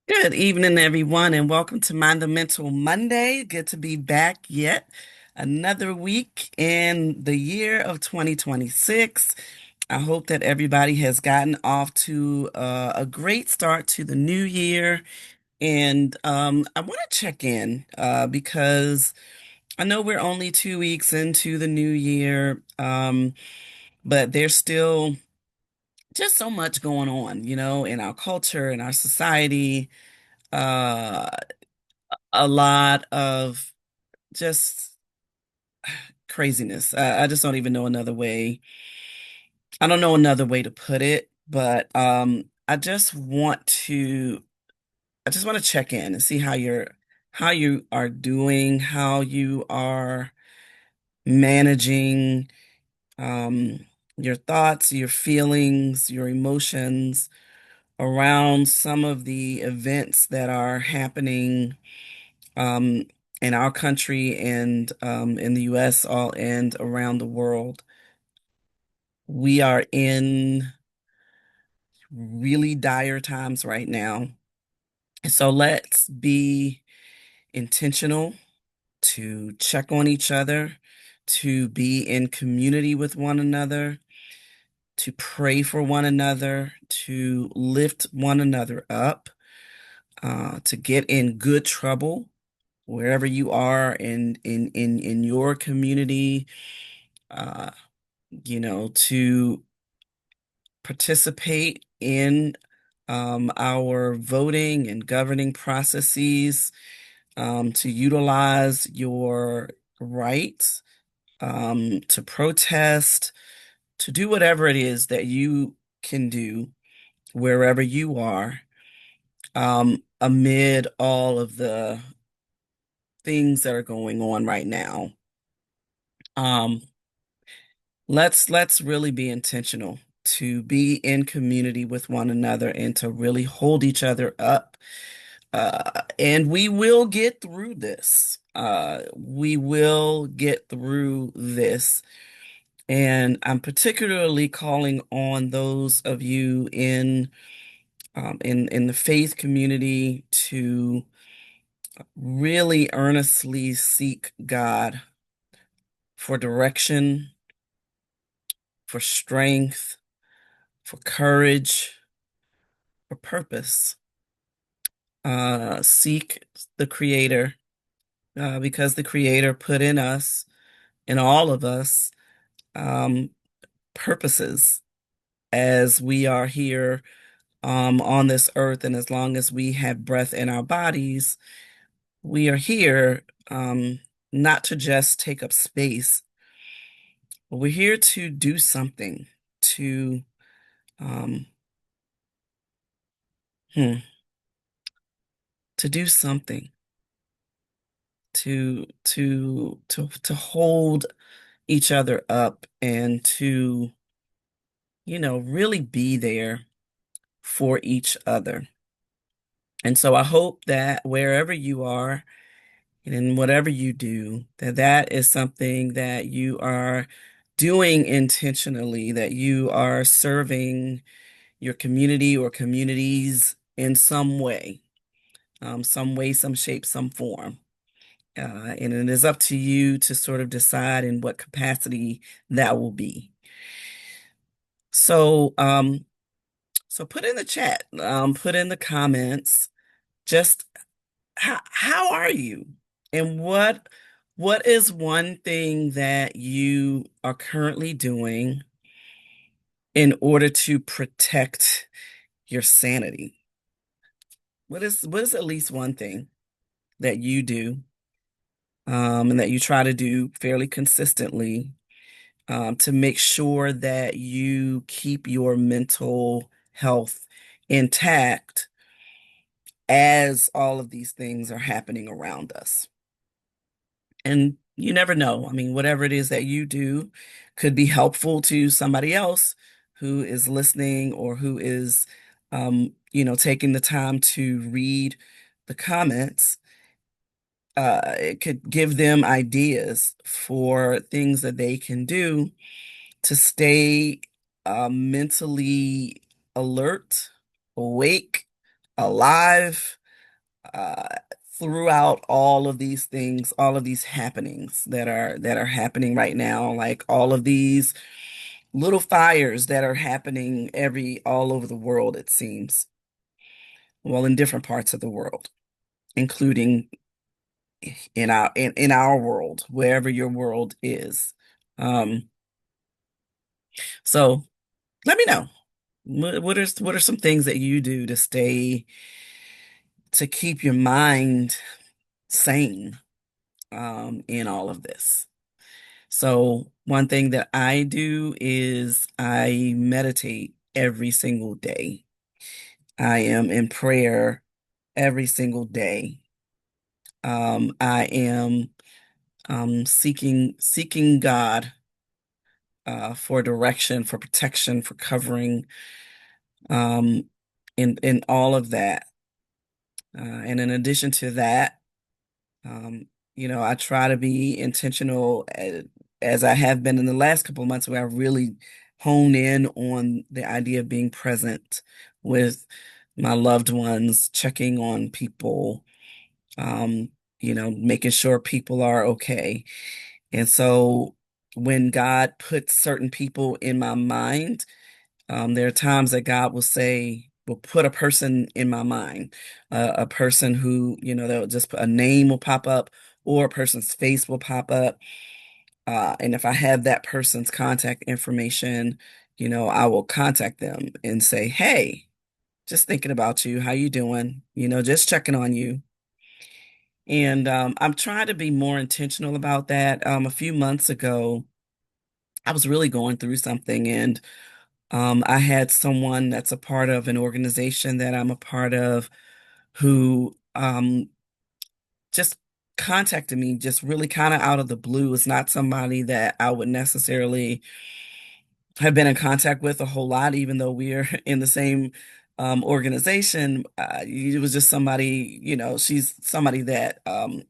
Good evening, everyone, and welcome to Mind the Mental Monday. Good to be back yet another week in the year of 2026. I hope that everybody has gotten off to a great start to the new year. And I want to check in because I know we're only 2 weeks into the new year, but there's still just so much going on, in our culture, in our society. Uh, a lot of just craziness. I just don't even know another way. I don't know another way to put it, but I just want to check in and see how you are doing, how you are managing um your thoughts, your feelings, your emotions around some of the events that are happening um, in our country and in the US all and around the world. We are in really dire times right now. So let's be intentional to check on each other, to be in community with one another, to pray for one another, to lift one another up, to get in good trouble wherever you are in your community, uh, to participate in our voting and governing processes, to utilize your rights, to protest, to do whatever it is that you can do wherever you are, amid all of the things that are going on right now. Um, let's really be intentional to be in community with one another and to really hold each other up. And we will get through this. We will get through this. And I'm particularly calling on those of you in the faith community to really earnestly seek God for direction, for strength, for courage, for purpose. Seek the Creator, because the Creator put in us, in all of us, um, purposes as we are here on this earth. And as long as we have breath in our bodies, we are here not to just take up space, but we're here to do something, to um, hmm, to do something, to hold each other up and to, really be there for each other. And so I hope that wherever you are and in whatever you do, that that is something that you are doing intentionally, that you are serving your community or communities in some way, some shape, some form. And it is up to you to sort of decide in what capacity that will be. So, so put in the chat, put in the comments, just how are you? And what is one thing that you are currently doing in order to protect your sanity? What is at least one thing that you do, and that you try to do fairly consistently, to make sure that you keep your mental health intact as all of these things are happening around us. And you never know. I mean, whatever it is that you do could be helpful to somebody else who is listening or who is, taking the time to read the comments. It could give them ideas for things that they can do to stay mentally alert, awake, alive uh, throughout all of these things, all of these happenings that are happening right now, like all of these little fires that are happening every all over the world, it seems. Well, in different parts of the world, including in our world, wherever your world is. Um, so let me know. What are some things that you do to keep your mind sane in all of this? So one thing that I do is I meditate every single day. I am in prayer every single day. I am seeking God for direction, for protection, for covering, um, in all of that. And in addition to that, um, I try to be intentional as I have been in the last couple of months, where I really hone in on the idea of being present with my loved ones, checking on people, um, making sure people are okay. And so when God puts certain people in my mind, there are times that God will put a person in my mind, a person who, they'll just a name will pop up or a person's face will pop up. And if I have that person's contact information, I will contact them and say, hey, just thinking about you. How you doing? Just checking on you. And I'm trying to be more intentional about that. A few months ago, I was really going through something, and I had someone that's a part of an organization that I'm a part of who just contacted me just really kind of out of the blue. It's not somebody that I would necessarily have been in contact with a whole lot, even though we're in the same organization. It was just somebody, she's somebody that I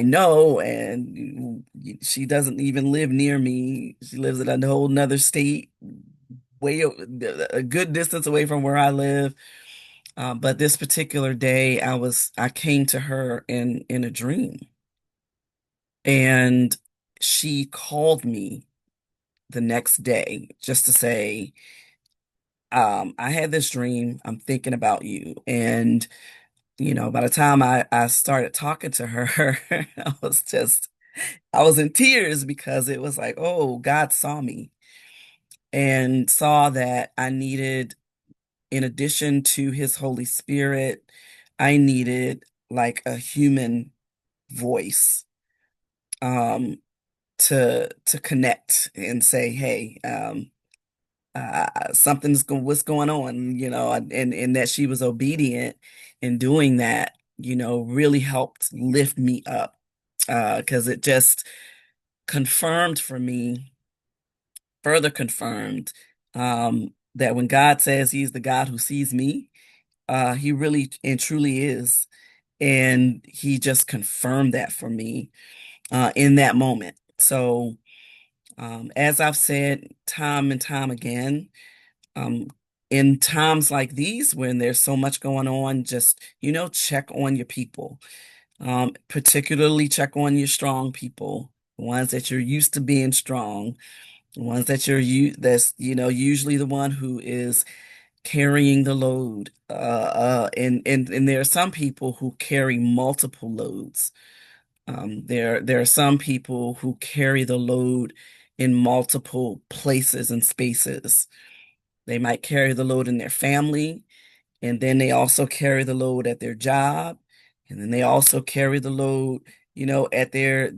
know, and she doesn't even live near me. She lives in a whole nother state, a good distance away from where I live. But this particular day, I came to her in a dream, and she called me the next day just to say, I had this dream. I'm thinking about you. And, by the time I started talking to her, I was in tears because it was like, oh, God saw me and saw that I needed, in addition to his Holy Spirit, I needed like a human voice, um, to connect and say, hey, what's going on, and that she was obedient in doing that, really helped lift me up, because it just confirmed for me, further confirmed, that when God says he's the God who sees me, he really and truly is. And he just confirmed that for me, in that moment. So, as I've said time and time again, um, in times like these when there's so much going on, just, check on your people. Particularly check on your strong people, the ones that you're used to being strong, the ones that that's, usually the one who is carrying the load. And there are some people who carry multiple loads. There are some people who carry the load in multiple places and spaces. They might carry the load in their family, and then they also carry the load at their job, and then they also carry the load, at their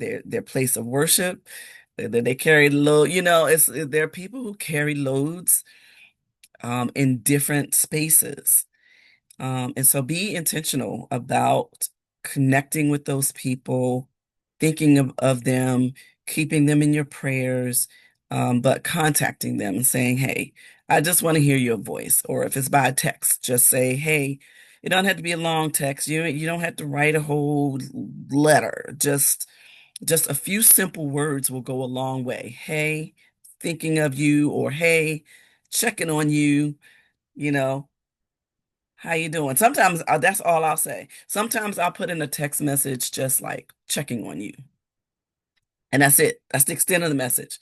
place of worship. Then they carry the load, there are people who carry loads in different spaces. And so be intentional about connecting with those people, thinking of them, keeping them in your prayers, but contacting them and saying, hey, I just want to hear your voice. Or if it's by text, just say, hey, it don't have to be a long text. You don't have to write a whole letter. Just a few simple words will go a long way. Hey, thinking of you, or hey, checking on you, you know. How you doing? Sometimes that's all I'll say. Sometimes I'll put in a text message just like checking on you. And that's it. That's the extent of the message.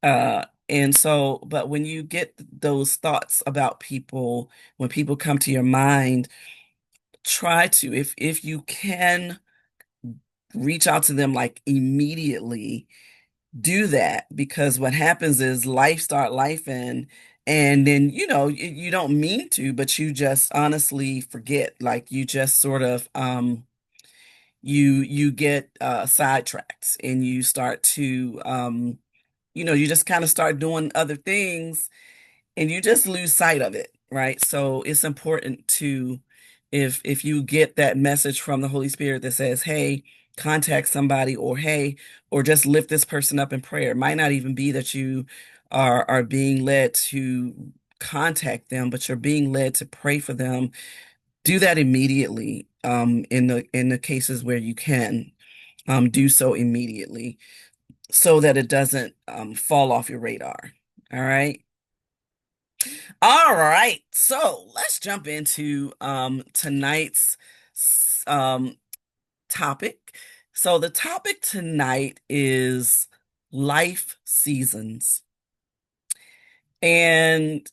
And so, but when you get those thoughts about people, when people come to your mind, try to, if you can reach out to them like immediately, do that because what happens is life start life and then you don't mean to, but you just honestly forget. Like you just sort of you get sidetracked and you start to you just kind of start doing other things and you just lose sight of it, right? So it's important to, if you get that message from the Holy Spirit that says, "Hey, contact somebody," or "Hey," or just lift this person up in prayer. It might not even be that you are being led to contact them, but you're being led to pray for them. Do that immediately. In the cases where you can, do so immediately so that it doesn't fall off your radar. All right. All right, so let's jump into tonight's um topic. So the topic tonight is life seasons. And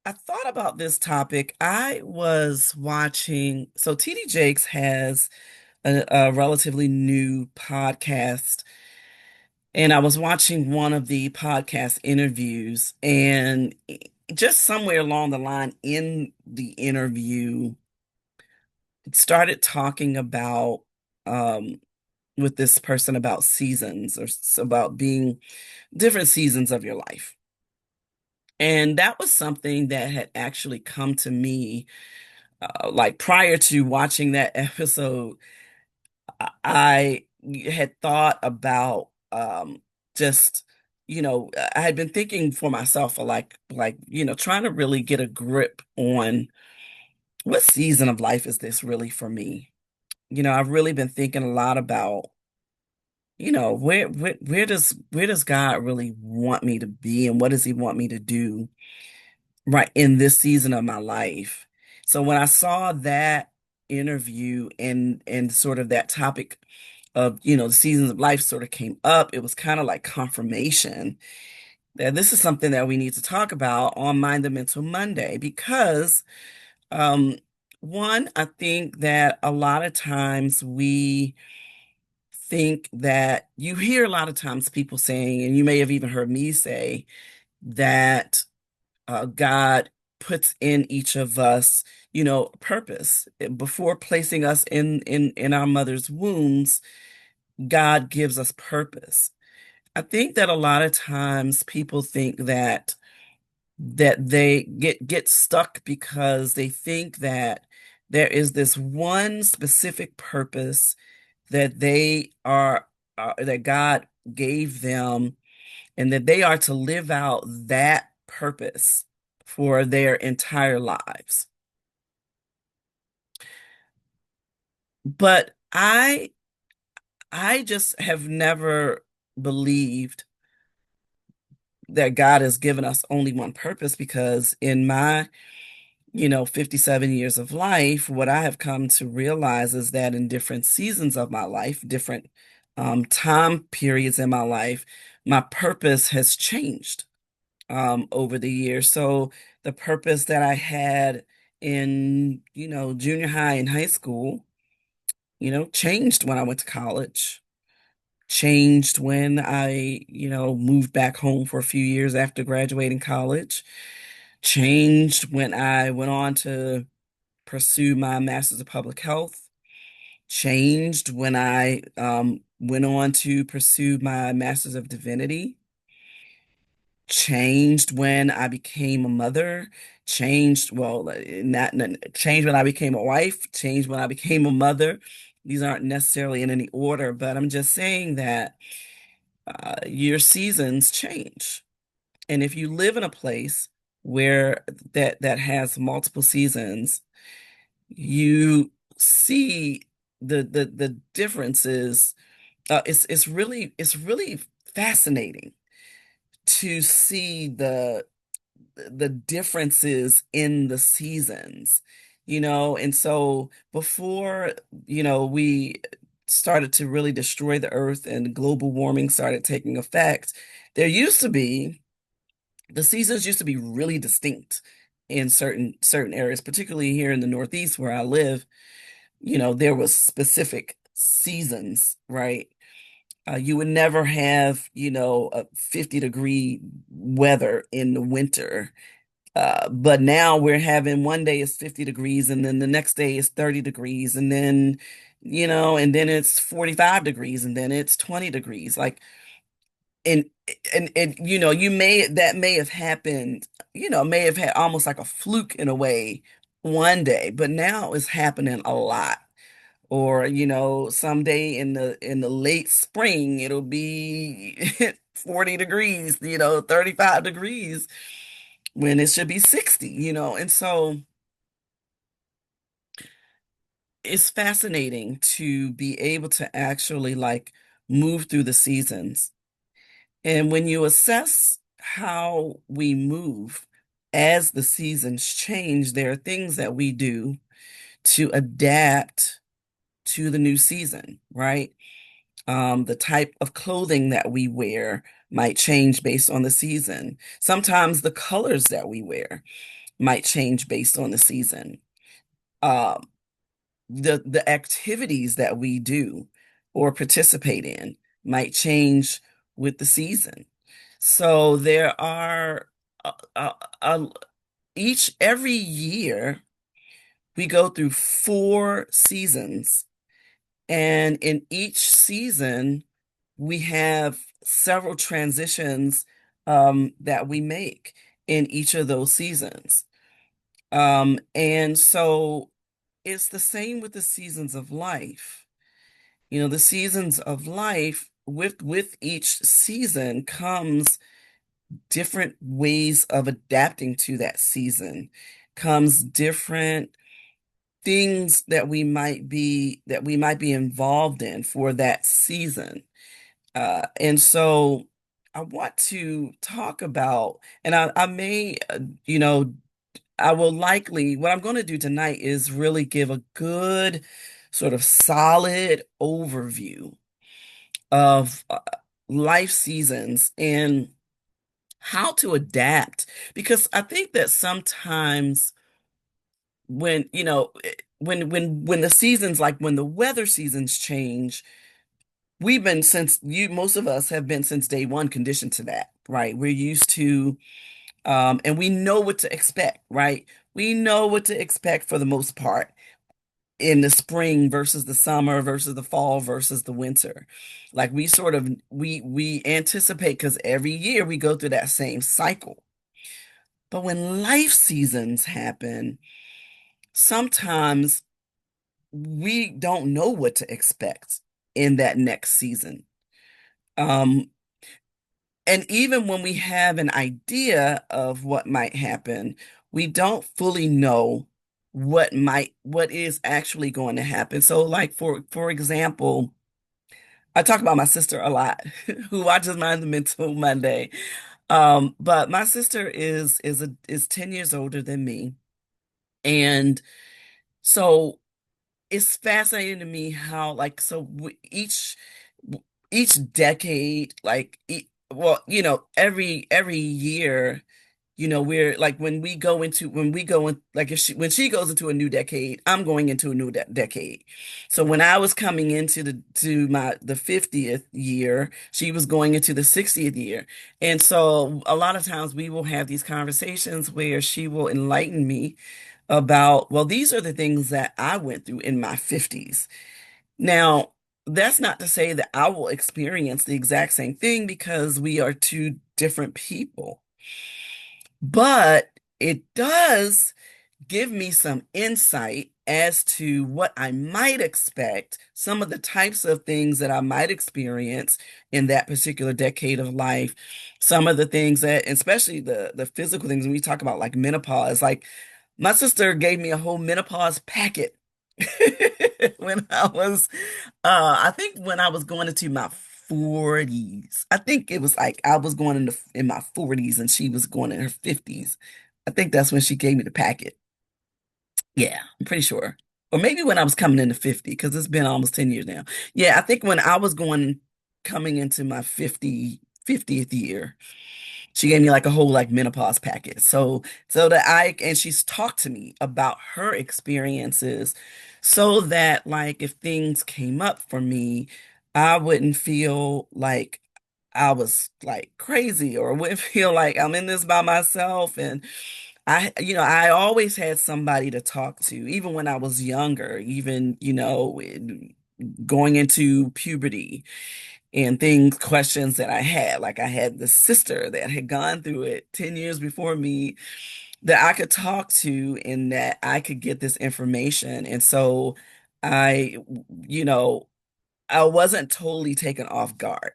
I thought about this topic. I was watching, so TD Jakes has a relatively new podcast, and I was watching one of the podcast interviews, and just somewhere along the line in the interview, started talking about um, with this person about seasons or about being different seasons of your life. And that was something that had actually come to me like prior to watching that episode. I had thought about just I had been thinking for myself for trying to really get a grip on what season of life is this really for me. I've really been thinking a lot about where does God really want me to be and what does he want me to do right in this season of my life. So when I saw that interview and sort of that topic of the seasons of life sort of came up, it was kind of like confirmation that this is something that we need to talk about on Mind the Mental Monday because um one, I think that a lot of times we think that you hear a lot of times people saying, and you may have even heard me say, that God puts in each of us, purpose. Before placing us in our mother's wombs, God gives us purpose. I think that a lot of times people think that they get stuck because they think that there is this one specific purpose that they are that God gave them and that they are to live out that purpose for their entire lives. But I just have never believed that God has given us only one purpose because in my 57 years of life, what I have come to realize is that in different seasons of my life, different time periods in my life, my purpose has changed over the years. So the purpose that I had in, junior high and high school, changed when I went to college, changed when I, moved back home for a few years after graduating college, changed when I went on to pursue my master's of public health, changed when I went on to pursue my master's of divinity, changed when I became a mother, changed, well, not changed when I became a wife, changed when I became a mother. These aren't necessarily in any order, but I'm just saying that your seasons change. And if you live in a place where that has multiple seasons, you see the differences. It's really fascinating to see the differences in the seasons, and so before, we started to really destroy the earth and global warming started taking effect, there used to be the seasons used to be really distinct in certain areas, particularly here in the Northeast where I live. There was specific seasons, right? You would never have, a 50-degree weather in the winter. But now we're having one day is 50 degrees and then the next day is 30 degrees and then, and then it's 45 degrees and then it's 20 degrees. Like, and that may have happened, may have had almost like a fluke in a way one day, but now it's happening a lot. Or, someday in the late spring, it'll be 40 degrees, 35 degrees when it should be 60, And so it's fascinating to be able to actually like move through the seasons. And when you assess how we move as the seasons change, there are things that we do to adapt to the new season, right? The type of clothing that we wear might change based on the season. Sometimes the colors that we wear might change based on the season. Um, the activities that we do or participate in might change with the season. So there are uh, uh, uh, each every year we go through 4 seasons, and in each season we have several transitions that we make in each of those seasons. And so it's the same with the seasons of life. The seasons of life, with each season comes different ways of adapting to that season, comes different things that we might be involved in for that season. And so I want to talk about, and I may, I will likely, what I'm going to do tonight is really give a good, sort of solid overview of life seasons and how to adapt. Because I think that sometimes when, when the seasons, like when the weather seasons change, most of us have been since day one conditioned to that, right? We're used to, and we know what to expect, right? We know what to expect for the most part in the spring versus the summer versus the fall versus the winter. Like we anticipate because every year we go through that same cycle. But when life seasons happen, sometimes we don't know what to expect in that next season. Um, And even when we have an idea of what might happen, we don't fully know what is actually going to happen. So like for example, I talk about my sister a lot, who watches Mental Monday. But my sister is 10 years older than me. And so it's fascinating to me how like so each decade like well, every year, we're like when we go in, like if she when she goes into a new decade, I'm going into a new decade. So when I was coming into the 50th year, she was going into the 60th year. And so a lot of times we will have these conversations where she will enlighten me about, well, these are the things that I went through in my 50s. Now, that's not to say that I will experience the exact same thing because we are two different people. But it does give me some insight as to what I might expect, some of the types of things that I might experience in that particular decade of life, some of the things that, especially the physical things, when we talk about like menopause, like my sister gave me a whole menopause packet when I think when I was going into my 40s. I think it was like I was going in my 40s and she was going in her 50s. I think that's when she gave me the packet. Yeah, I'm pretty sure. Or maybe when I was coming into 50, because it's been almost 10 years now. Yeah, I think when I was coming into my 50th year, she gave me like a whole like menopause packet. So that and she's talked to me about her experiences so that like if things came up for me, I wouldn't feel like I was like crazy or wouldn't feel like I'm in this by myself. And I always had somebody to talk to, even when I was younger, even, going into puberty and questions that I had. Like I had this sister that had gone through it 10 years before me that I could talk to and that I could get this information. And so I, you know, I wasn't totally taken off guard.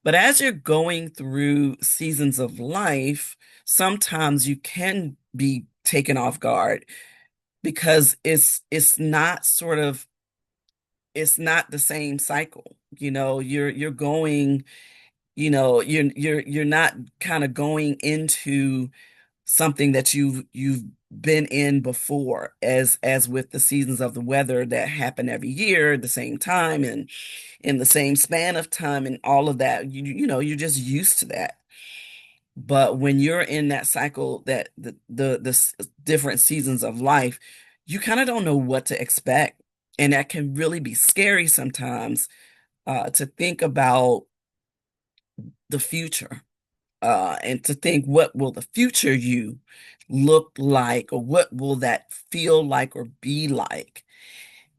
But as you're going through seasons of life, sometimes you can be taken off guard because it's not it's not the same cycle. You're going, you're not kind of going into something that you've been in before, as with the seasons of the weather that happen every year at the same time and in the same span of time and all of that. You're just used to that. But when you're in that cycle, that different seasons of life, you kind of don't know what to expect. And that can really be scary sometimes, to think about the future, and to think, what will the future you look like, or what will that feel like or be like?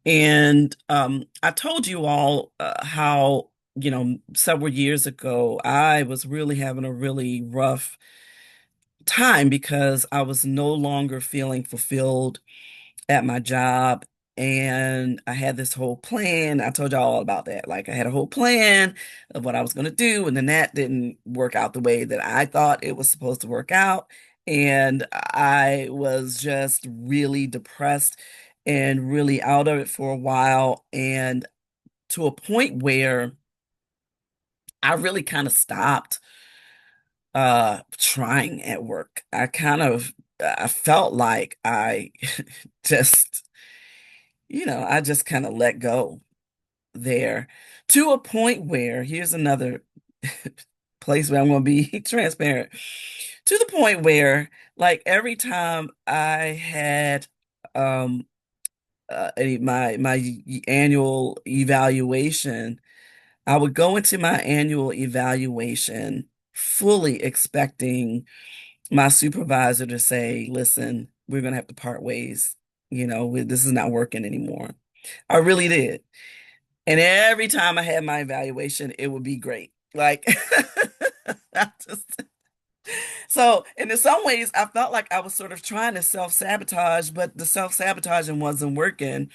And I told you all how, several years ago, I was really having a really rough time because I was no longer feeling fulfilled at my job. And I had this whole plan. I told y'all all about that. Like I had a whole plan of what I was going to do, and then that didn't work out the way that I thought it was supposed to work out. And I was just really depressed and really out of it for a while, and to a point where I really kind of stopped trying at work. I felt like I just, I just kind of let go there, to a point where here's another place where I'm going to be transparent, to the point where like every time I had um my annual evaluation, I would go into my annual evaluation fully expecting my supervisor to say, listen, we're going to have to part ways. This is not working anymore. I really did. And every time I had my evaluation, it would be great. Like, I just, so, and in some ways, I felt like I was sort of trying to self-sabotage, but the self-sabotaging wasn't working.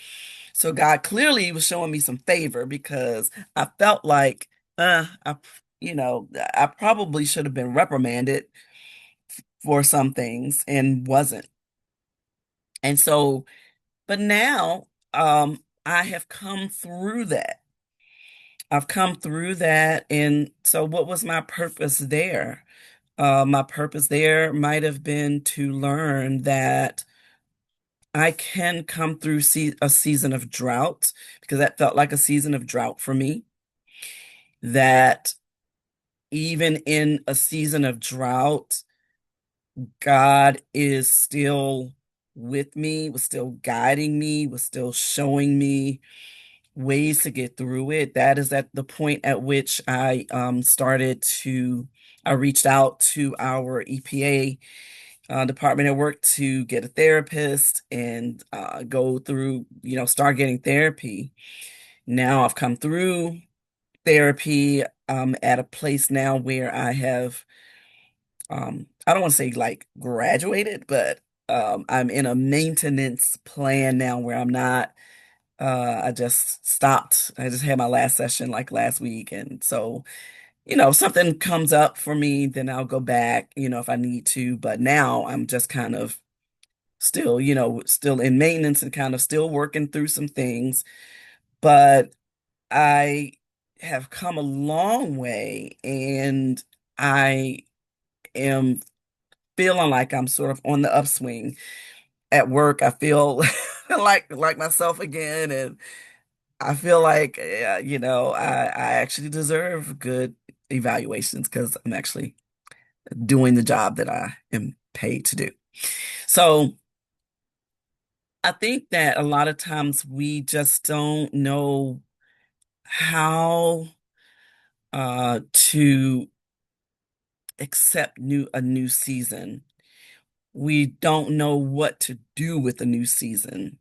So God clearly was showing me some favor because I felt like, I probably should have been reprimanded for some things and wasn't. And so, but now, I have come through that. I've come through that. And so what was my purpose there? My purpose there might have been to learn that I can come through a season of drought, because that felt like a season of drought for me. That even in a season of drought, God is still with me, was still guiding me, was still showing me ways to get through it. That is at the point at which I reached out to our EPA department at work to get a therapist and go through, start getting therapy. Now I've come through therapy, at a place now where I have, I don't want to say like graduated, but I'm in a maintenance plan now where I'm not. I just stopped. I just had my last session like last week. And so, if something comes up for me, then I'll go back, if I need to. But now I'm just kind of still, still in maintenance and kind of still working through some things. But I have come a long way, and I am feeling like I'm sort of on the upswing at work. I feel like myself again, and I feel like I actually deserve good evaluations because I'm actually doing the job that I am paid to do. So I think that a lot of times we just don't know how to accept a new season. We don't know what to do with a new season,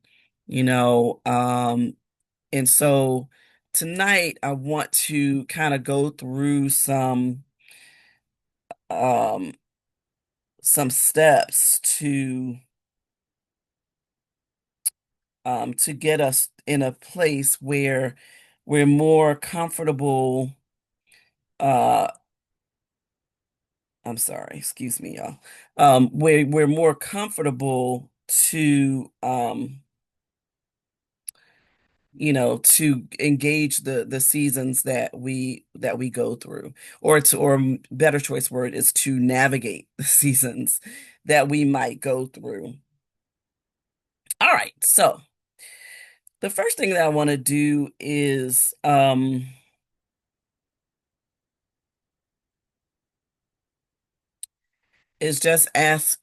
you know. And so tonight I want to kind of go through um some steps to get us in a place where we're more comfortable. uh I'm sorry, excuse me, y'all. Where we're more comfortable to engage the seasons that we go through, or better choice word is to navigate the seasons that we might go through. All right, so the first thing that I want to do is just ask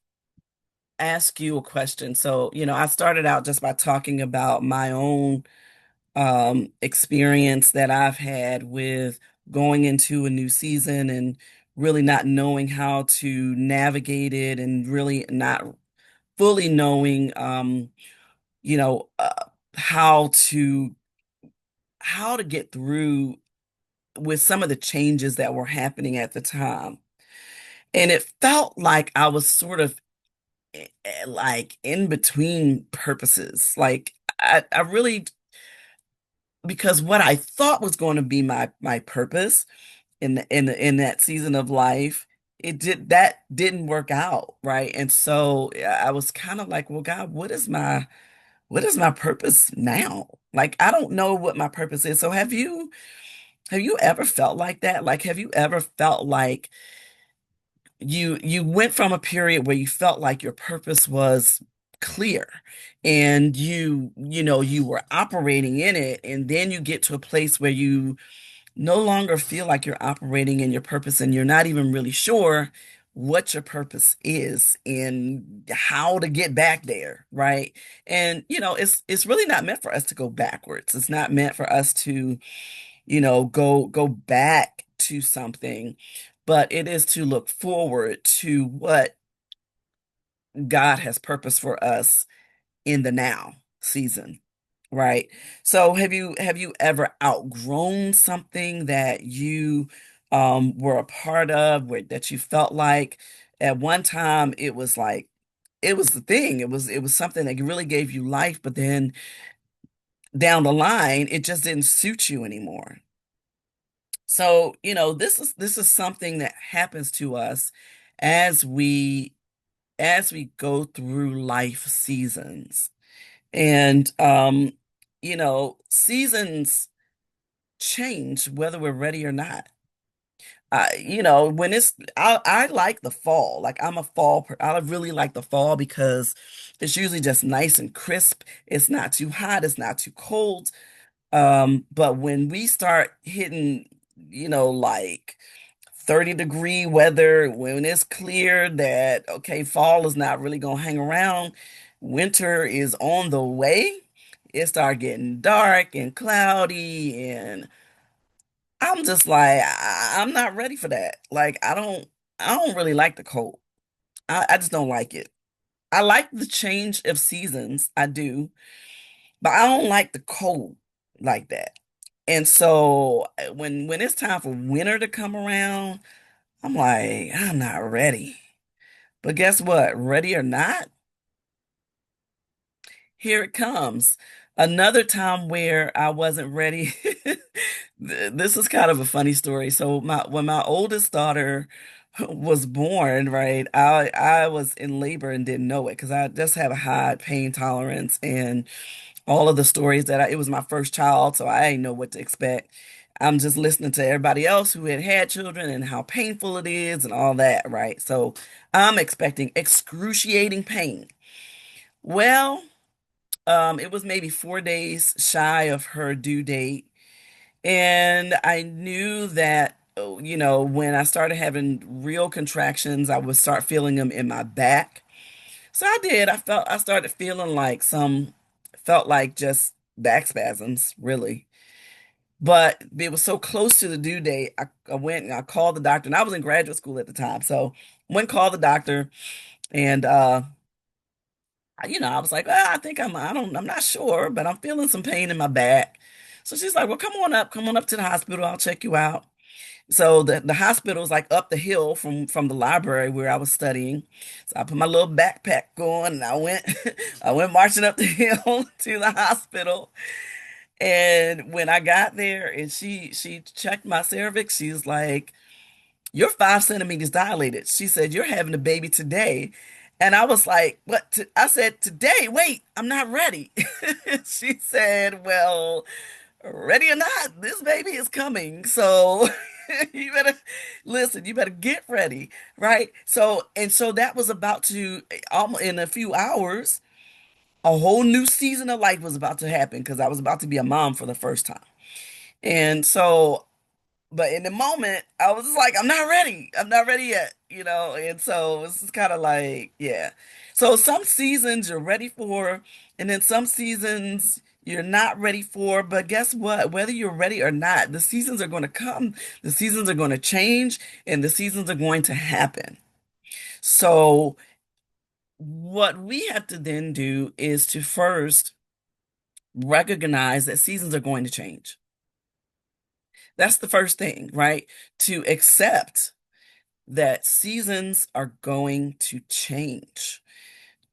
you a question. So, I started out just by talking about my own experience that I've had with going into a new season and really not knowing how to navigate it, and really not fully knowing you know uh, how to get through with some of the changes that were happening at the time. And it felt like I was sort of like in between purposes. Like I really, because what I thought was going to be my purpose in that season of life, that didn't work out, right? And so I was kind of like, well, God, what is my purpose now? Like, I don't know what my purpose is. So have you ever felt like that? Like, have you ever felt like you went from a period where you felt like your purpose was clear, and you were operating in it, and then you get to a place where you no longer feel like you're operating in your purpose, and you're not even really sure what your purpose is and how to get back there, right? And it's really not meant for us to go backwards. It's not meant for us to go back to something, but it is to look forward to what God has purpose for us in the now season, right? So have you ever outgrown something that you were a part of, where that you felt like at one time it was like it was the thing, it was something that really gave you life, but then down the line it just didn't suit you anymore. So, this is something that happens to us as we go through life seasons. And seasons change whether we're ready or not. When I like the fall. Like, I'm a I really like the fall because it's usually just nice and crisp. It's not too hot, it's not too cold. But when we start hitting, like 30-degree weather, when it's clear that, okay, fall is not really gonna hang around, winter is on the way, it start getting dark and cloudy, and I'm just like, I'm not ready for that. Like, I don't really like the cold. I just don't like it. I like the change of seasons, I do, but I don't like the cold like that. And so when it's time for winter to come around, I'm like, I'm not ready. But guess what? Ready or not, here it comes. Another time where I wasn't ready. This is kind of a funny story. So when my oldest daughter was born, right, I was in labor and didn't know it because I just have a high pain tolerance, and all of the stories it was my first child, so I didn't know what to expect. I'm just listening to everybody else who had had children and how painful it is and all that, right? So I'm expecting excruciating pain. Well, it was maybe 4 days shy of her due date. And I knew that, oh, when I started having real contractions, I would start feeling them in my back. So I did. I started feeling like felt like just back spasms, really. But it was so close to the due date. I went and I called the doctor, and I was in graduate school at the time. So went and called the doctor, and I was like, I think I'm not sure, but I'm feeling some pain in my back. So she's like, well, come on up to the hospital. I'll check you out. So the hospital is like up the hill from the library where I was studying. So I put my little backpack on and I went I went marching up the hill to the hospital. And when I got there and she checked my cervix, she's like, "You're 5 centimeters dilated." She said, "You're having a baby today." And I was like, "What?" I said, "Today? Wait, I'm not ready." She said, "Well, ready or not, this baby is coming. So you better listen, you better get ready, right?" So that was about to almost in a few hours, a whole new season of life was about to happen because I was about to be a mom for the first time. And so but in the moment, I was just like, I'm not ready. I'm not ready yet. And so it's just kind of like, yeah. So some seasons you're ready for, and then some seasons you're not ready for. But guess what? Whether you're ready or not, the seasons are going to come, the seasons are going to change, and the seasons are going to happen. So what we have to then do is to first recognize that seasons are going to change. That's the first thing, right? To accept that seasons are going to change.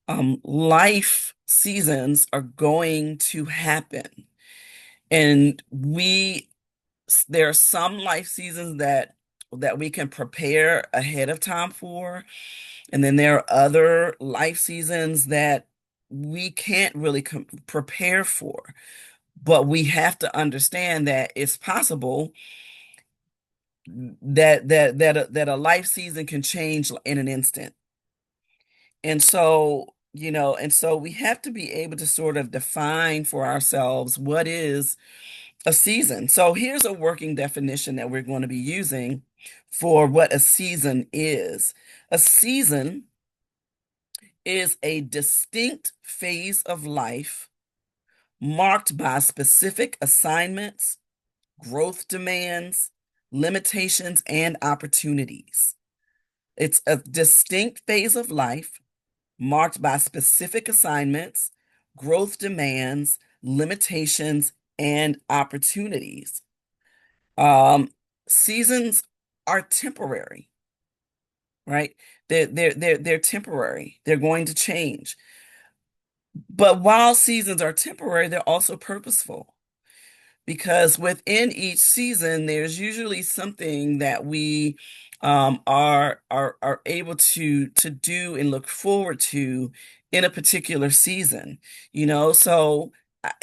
Life seasons are going to happen. And there are some life seasons that we can prepare ahead of time for. And then there are other life seasons that we can't really prepare for. But we have to understand that it's possible that a life season can change in an instant. And so we have to be able to sort of define for ourselves what is a season. So here's a working definition that we're going to be using for what a season is. A season is a distinct phase of life marked by specific assignments, growth demands, limitations, and opportunities. It's a distinct phase of life marked by specific assignments, growth demands, limitations, and opportunities. Um, Seasons are temporary, right? They're temporary. They're going to change. But while seasons are temporary, they're also purposeful, because within each season there's usually something that we are able to do and look forward to in a particular season. So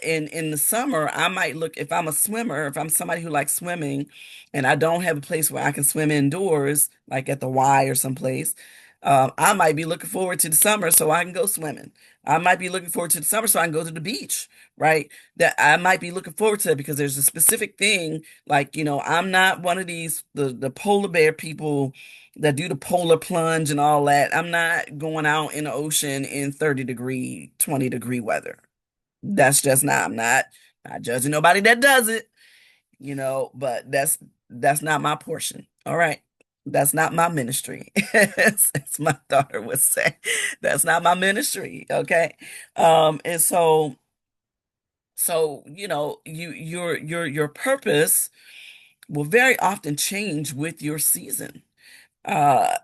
in the summer I might look, if I'm a swimmer, if I'm somebody who likes swimming and I don't have a place where I can swim indoors like at the Y or someplace, I might be looking forward to the summer so I can go swimming. I might be looking forward to the summer so I can go to the beach, right? That I might be looking forward to it because there's a specific thing. Like, I'm not one of these the polar bear people that do the polar plunge and all that. I'm not going out in the ocean in 30-degree, 20-degree weather. That's just not, I'm not judging nobody that does it, but that's not my portion. All right. That's not my ministry. As my daughter would say. That's not my ministry. Okay. And so your purpose will very often change with your season. Uh,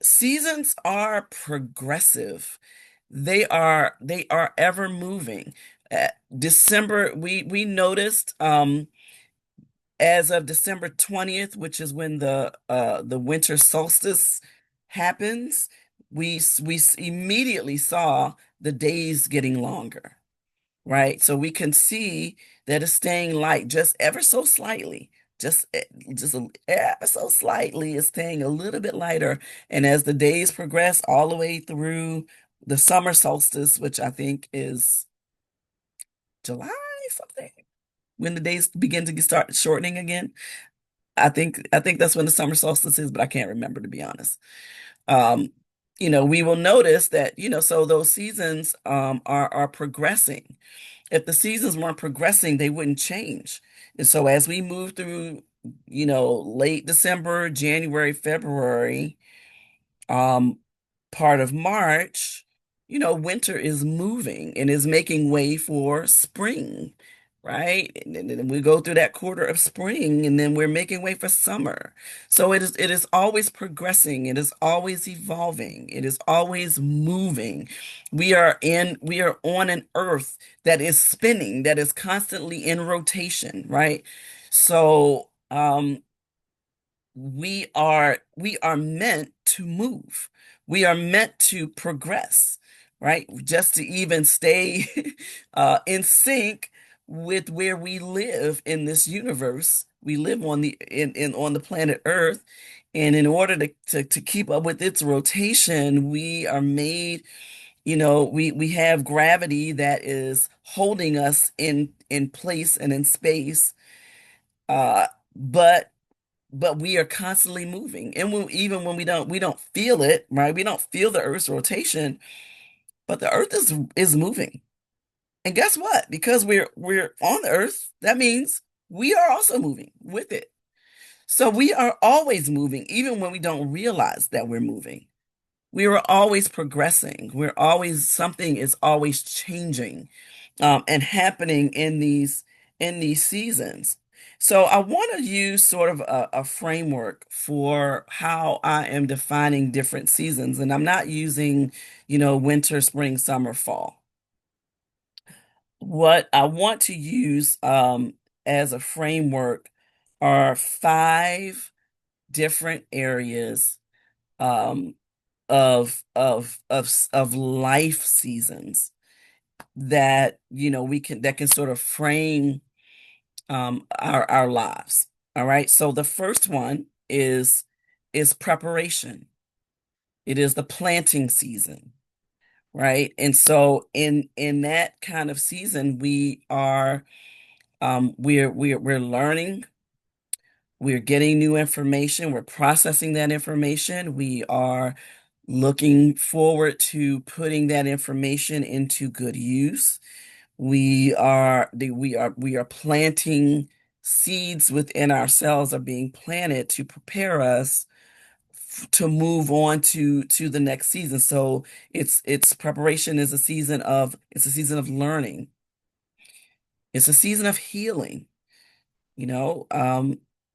Seasons are progressive. They are ever moving. December, we noticed as of December 20th, which is when the winter solstice happens, immediately saw the days getting longer, right? So we can see that it's staying light just ever so slightly, just just ever so slightly, it's staying a little bit lighter. And as the days progress all the way through the summer solstice, which I think is July something, when the days begin to start shortening again. I think that's when the summer solstice is, but I can't remember, to be honest. Um, we will notice that, so those seasons are progressing. If the seasons weren't progressing, they wouldn't change. And so as we move through, late December, January, February, um, part of March, winter is moving and is making way for spring, right? And then we go through that quarter of spring, and then we're making way for summer. So it is always progressing, it is always evolving, it is always moving. We are on an earth that is spinning, that is constantly in rotation, right? So, we are meant to move. We are meant to progress, right? Just to even stay in sync with where we live in this universe. We live on the planet Earth, and in order to keep up with its rotation, we are made, we have gravity that is holding us in place and in space. Uh, but we are constantly moving, and even when we don't feel it, right? We don't feel the Earth's rotation, but the Earth is moving. And guess what? Because we're on the Earth, that means we are also moving with it. So we are always moving, even when we don't realize that we're moving. We are always progressing. Something is always changing, and happening in these seasons. So I want to use sort of a framework for how I am defining different seasons, and I'm not using, winter, spring, summer, fall. What I want to use as a framework are five different areas um, of life seasons that we can sort of frame our lives. All right. So the first one is preparation. It is the planting season, right? And so in that kind of season, we're learning, we're getting new information, we're processing that information, we are looking forward to putting that information into good use. We are planting seeds within ourselves, are being planted to prepare us to move on to the next season. So it's preparation is a season of learning. It's a season of healing. You know,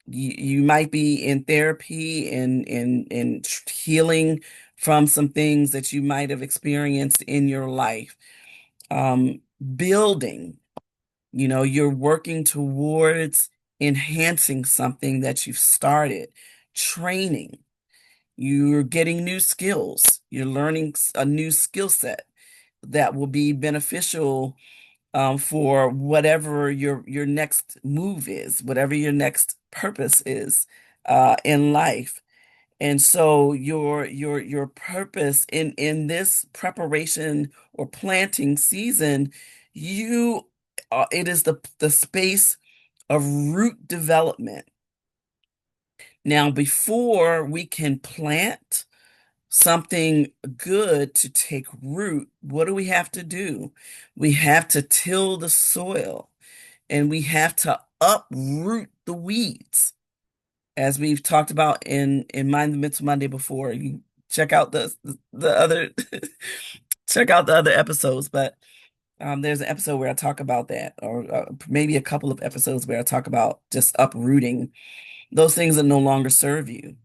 you might be in therapy and healing from some things that you might have experienced in your life. Um, Building. You're working towards enhancing something that you've started. Training. You're getting new skills. You're learning a new skill set that will be beneficial for whatever your next move is, whatever your next purpose is in life. And so your purpose in this preparation or planting season, it is the space of root development. Now, before we can plant something good to take root, what do we have to do? We have to till the soil, and we have to uproot the weeds, as we've talked about in Mind the Mental Monday before. You check out the other check out the other episodes, but there's an episode where I talk about that, or maybe a couple of episodes where I talk about just uprooting those things that no longer serve you.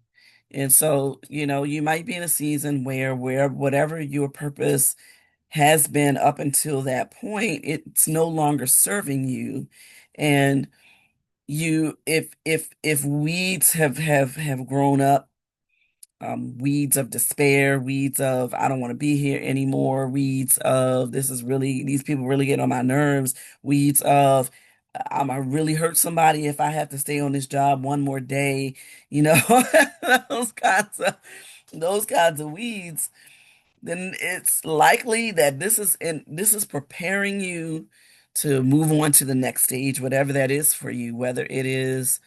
And so, you might be in a season where whatever your purpose has been up until that point, it's no longer serving you. And if weeds have grown up, weeds of despair, weeds of I don't want to be here anymore, weeds of these people really get on my nerves, weeds of I really hurt somebody if I have to stay on this job one more day, you know, those kinds of those kinds of weeds, then it's likely that this is preparing you to move on to the next stage, whatever that is for you, whether it is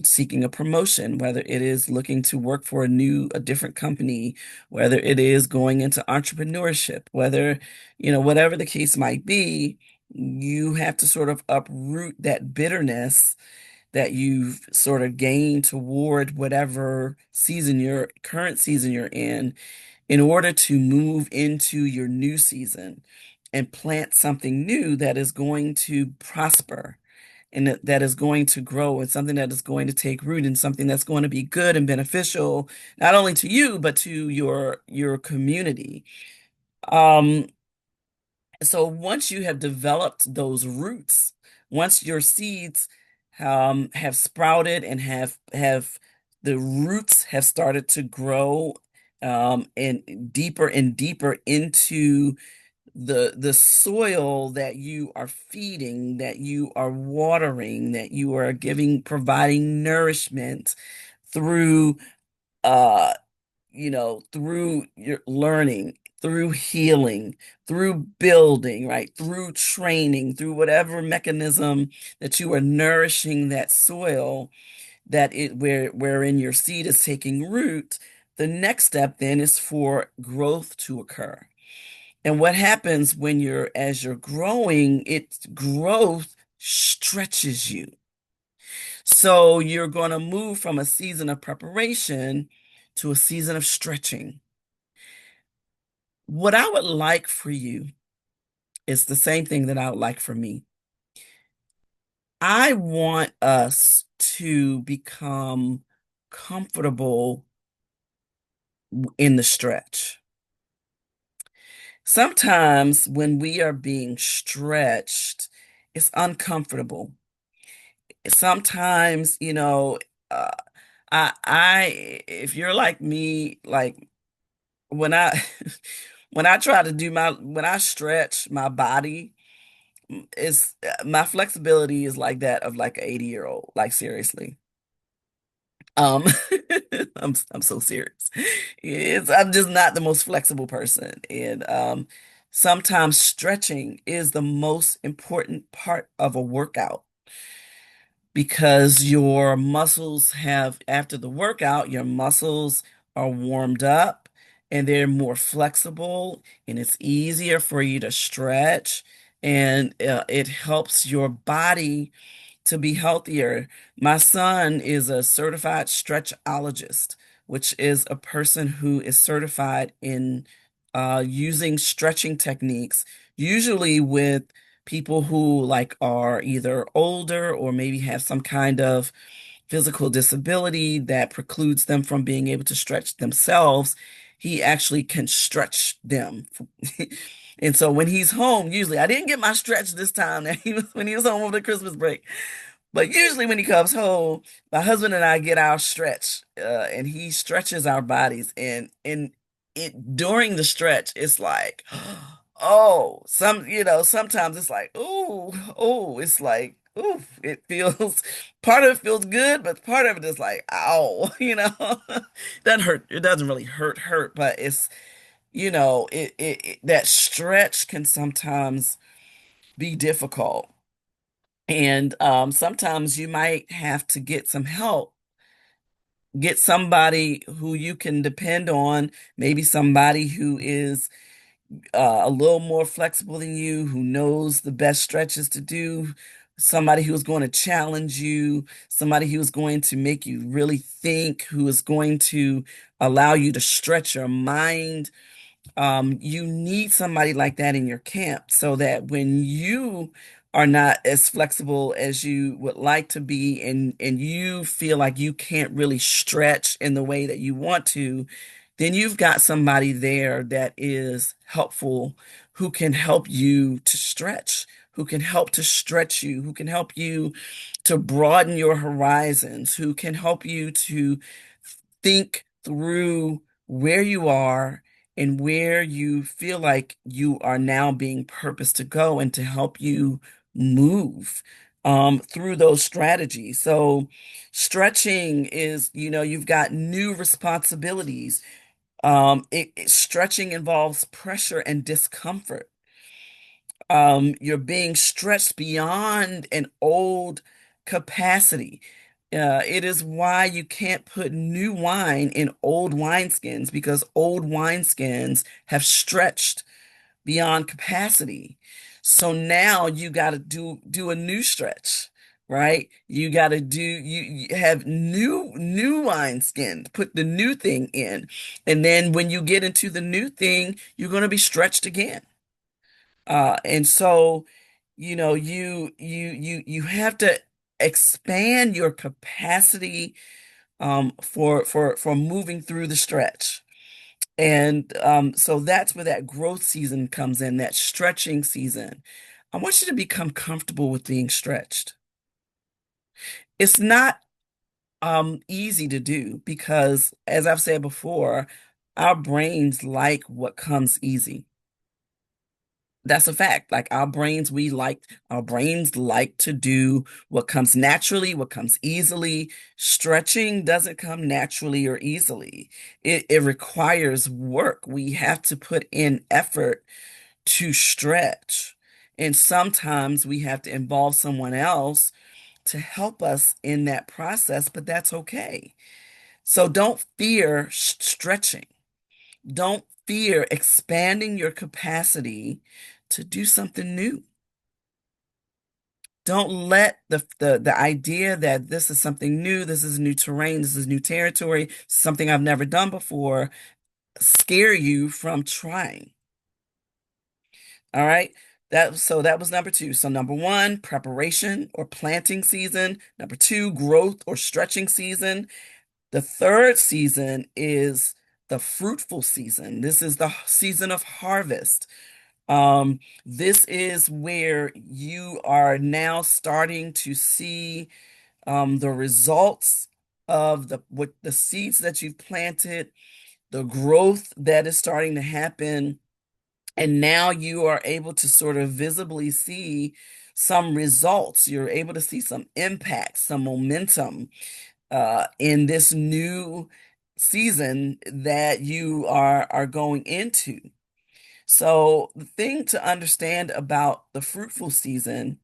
seeking a promotion, whether it is looking to work for a different company, whether it is going into entrepreneurship, whether, whatever the case might be, you have to sort of uproot that bitterness that you've sort of gained toward whatever current season you're in order to move into your new season and plant something new that is going to prosper and that is going to grow and something that is going to take root and something that's going to be good and beneficial not only to you but to your community. Um, so once you have developed those roots, once your seeds have sprouted and have the roots have started to grow and deeper into the soil that you are feeding, that you are watering, that you are providing nourishment through uh through your learning, through healing, through building, right? Through training, through whatever mechanism that you are nourishing that soil wherein your seed is taking root, the next step then is for growth to occur. And what happens as you're growing, its growth stretches you. So you're going to move from a season of preparation to a season of stretching. What I would like for you is the same thing that I would like for me. I want us to become comfortable in the stretch. Sometimes when we are being stretched, it's uncomfortable. Sometimes, uh, if you're like me, like when I, when I stretch my body, my flexibility is like that of like an 80-year-old, like seriously. Um, I'm so serious. I'm just not the most flexible person. And sometimes stretching is the most important part of a workout because after the workout, your muscles are warmed up and they're more flexible and it's easier for you to stretch and it helps your body to be healthier. My son is a certified stretchologist, which is a person who is certified in using stretching techniques, usually with people who like are either older or maybe have some kind of physical disability that precludes them from being able to stretch themselves. He actually can stretch them. And so when he's home, usually I didn't get my stretch this time that when he was home over the Christmas break. But usually when he comes home, my husband and I get our stretch, and he stretches our bodies. And it during the stretch, it's like, oh, sometimes it's like, oh, it's like, ooh, it feels, part of it feels good, but part of it is like, ow, doesn't hurt. It doesn't really hurt, but it's, that stretch can sometimes be difficult. And sometimes you might have to get some help, get somebody who you can depend on, maybe somebody who is a little more flexible than you, who knows the best stretches to do, somebody who is going to challenge you, somebody who is going to make you really think, who is going to allow you to stretch your mind. You need somebody like that in your camp so that when you are not as flexible as you would like to be and you feel like you can't really stretch in the way that you want to, then you've got somebody there that is helpful, who can help you to stretch, who can help to stretch you, who can help you to broaden your horizons, who can help you to think through where you are and where you feel like you are now being purposed to go and to help you move through those strategies. So stretching is, you've got new responsibilities. Stretching involves pressure and discomfort. You're being stretched beyond an old capacity. It is why you can't put new wine in old wineskins because old wineskins have stretched beyond capacity. So now you got to do a new stretch, right? You got to you have new wineskin, put the new thing in. And then when you get into the new thing, you're going to be stretched again. And so, you have to expand your capacity for moving through the stretch. And so that's where that growth season comes in, that stretching season. I want you to become comfortable with being stretched. It's not easy to do because, as I've said before, our brains like what comes easy. That's a fact. Like our brains like to do what comes naturally, what comes easily. Stretching doesn't come naturally or easily. It requires work. We have to put in effort to stretch. And sometimes we have to involve someone else to help us in that process, but that's okay. So don't fear stretching. Don't fear expanding your capacity to do something new. Don't let the idea that this is something new, this is new terrain, this is new territory, something I've never done before, scare you from trying. All right. That was number two. So number one, preparation or planting season. Number two, growth or stretching season. The third season is the fruitful season. This is the season of harvest. This is where you are now starting to see the results of the seeds that you've planted, the growth that is starting to happen, and now you are able to sort of visibly see some results. You're able to see some impact, some momentum in this new season that you are going into. So, the thing to understand about the fruitful season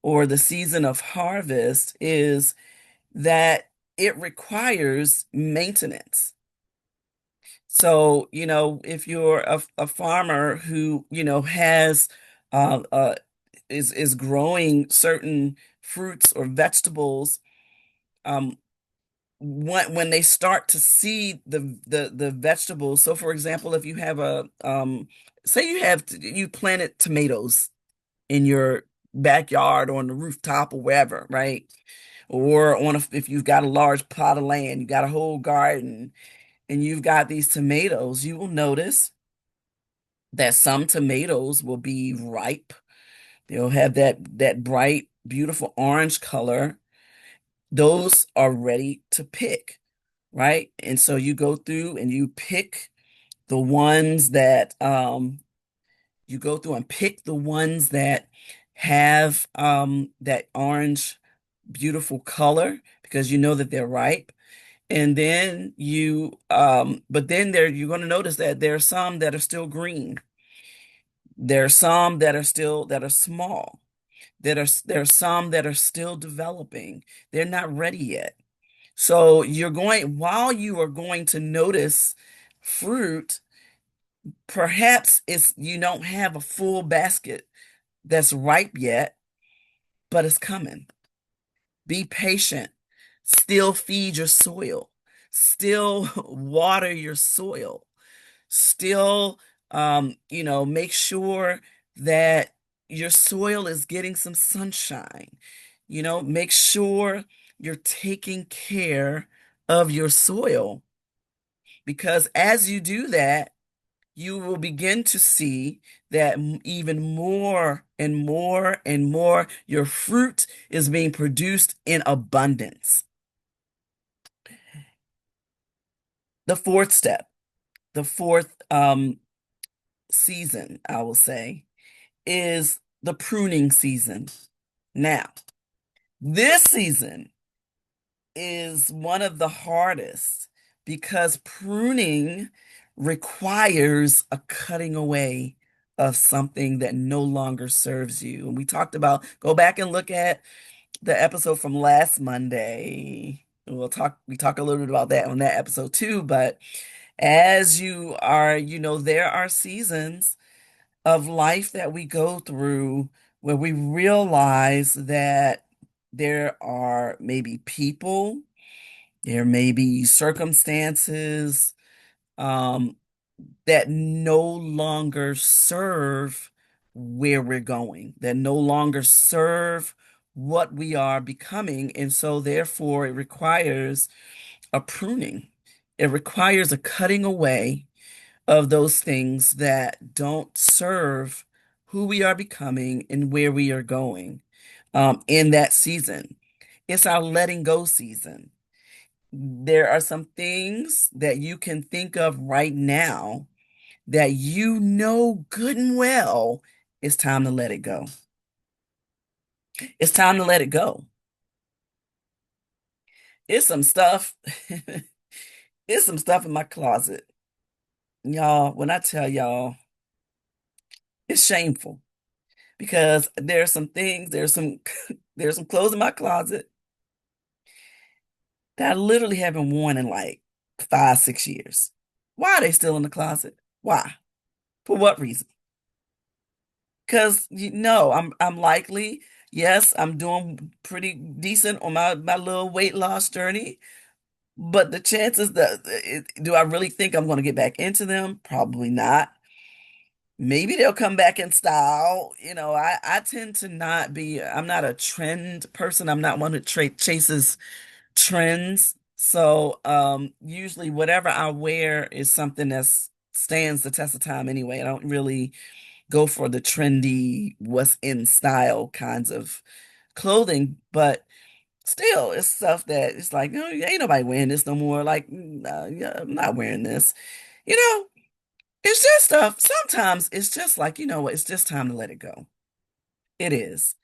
or the season of harvest is that it requires maintenance. So, if you're a farmer who, has uh, uh, is growing certain fruits or vegetables, um, when they start to see the vegetables. So, for example, if you have say you planted tomatoes in your backyard or on the rooftop or wherever, right? Or if you've got a large plot of land, you got a whole garden, and you've got these tomatoes, you will notice that some tomatoes will be ripe. They'll have that bright, beautiful orange color. Those are ready to pick, right? And so you go through and you pick the ones that you go through and pick the ones that have that orange beautiful color because you know that they're ripe. And then but then you're going to notice that there are some that are still green. There are some that are small. There are some that are still developing. They're not ready yet. So while you are going to notice fruit, perhaps you don't have a full basket that's ripe yet, but it's coming. Be patient. Still feed your soil. Still water your soil. Still, make sure that your soil is getting some sunshine. Make sure you're taking care of your soil because as you do that, you will begin to see that even more and more and more your fruit is being produced in abundance. The fourth step, the fourth season, I will say, is the pruning season. Now, this season is one of the hardest because pruning requires a cutting away of something that no longer serves you. And we talked about, go back and look at the episode from last Monday. We talk a little bit about that on that episode too, but as you are, there are seasons of life that we go through where we realize that there are maybe people, there may be circumstances, um, that no longer serve where we're going, that no longer serve what we are becoming. And so, therefore, it requires a pruning. It requires a cutting away of those things that don't serve who we are becoming and where we are going in that season. It's our letting go season. There are some things that you can think of right now that you know good and well it's time to let it go. It's time to let it go. It's some stuff, it's some stuff in my closet. Y'all, when I tell y'all, it's shameful because there's some things, there's some clothes in my closet that I literally haven't worn in like 5, 6 years. Why are they still in the closet? Why? For what reason? Because you know, I'm likely, yes, I'm doing pretty decent on my little weight loss journey, but the chances do I really think I'm going to get back into them? Probably not. Maybe they'll come back in style. I tend to not be, I'm not a trend person. I'm not one who chases trends. So usually whatever I wear is something that stands the test of time anyway. I don't really go for the trendy, what's in style kinds of clothing, but still, it's stuff that it's like, no, ain't nobody wearing this no more. Like, yeah, I'm not wearing this. You know, it's just stuff. Sometimes it's just like, you know what, it's just time to let it go. It is.